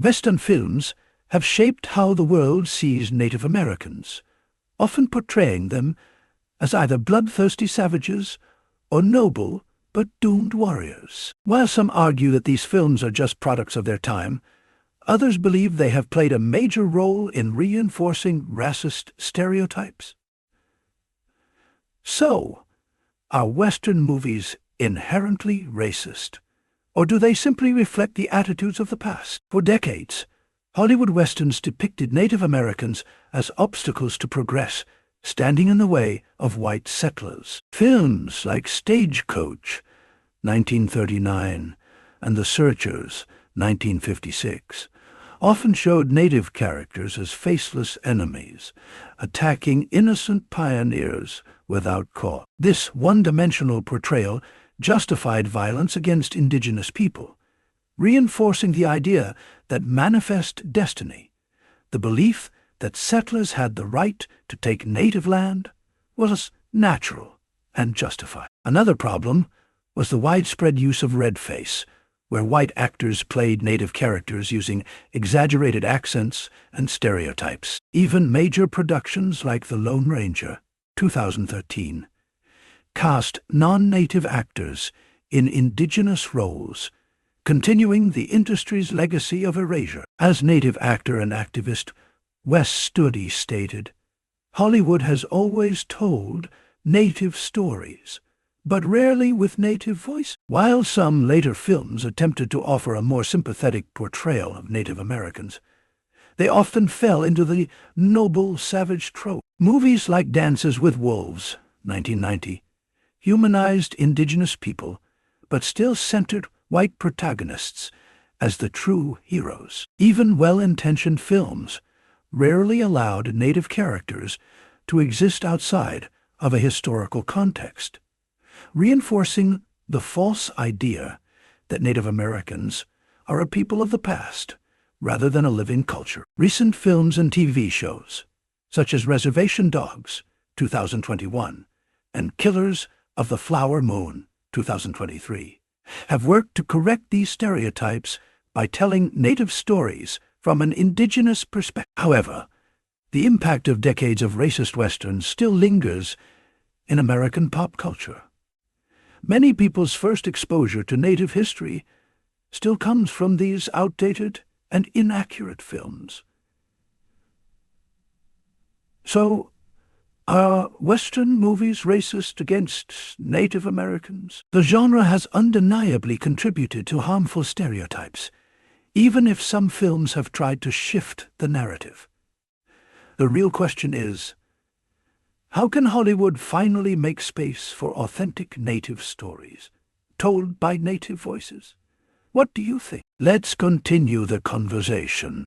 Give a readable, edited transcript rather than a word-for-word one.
Western films have shaped how the world sees Native Americans, often portraying them as either bloodthirsty savages or noble but doomed warriors. While some argue that these films are just products of their time, others believe they have played a major role in reinforcing racist stereotypes. So, are Western movies inherently racist, or do they simply reflect the attitudes of the past? For decades, Hollywood Westerns depicted Native Americans as obstacles to progress, standing in the way of white settlers. Films like Stagecoach, 1939, and The Searchers, 1956, often showed Native characters as faceless enemies, attacking innocent pioneers without cause. This one-dimensional portrayal justified violence against indigenous people, reinforcing the idea that manifest destiny, the belief that settlers had the right to take native land, was natural and justified. Another problem was the widespread use of redface, where white actors played native characters using exaggerated accents and stereotypes. Even major productions like The Lone Ranger, 2013, cast non-native actors in indigenous roles, continuing the industry's legacy of erasure. As native actor and activist Wes Studi stated, "Hollywood has always told native stories, but rarely with native voice." While some later films attempted to offer a more sympathetic portrayal of Native Americans, they often fell into the noble savage trope. Movies like Dances with Wolves, 1990, humanized indigenous people, but still centered white protagonists as the true heroes. Even well-intentioned films rarely allowed native characters to exist outside of a historical context, reinforcing the false idea that Native Americans are a people of the past rather than a living culture. Recent films and TV shows, such as Reservation Dogs, 2021, and Killers of the Flower Moon, 2023, have worked to correct these stereotypes by telling native stories from an indigenous perspective. However, the impact of decades of racist Westerns still lingers in American pop culture. Many people's first exposure to Native history still comes from these outdated and inaccurate films. So, are Western movies racist against Native Americans? The genre has undeniably contributed to harmful stereotypes, even if some films have tried to shift the narrative. The real question is, how can Hollywood finally make space for authentic Native stories, told by Native voices? What do you think? Let's continue the conversation.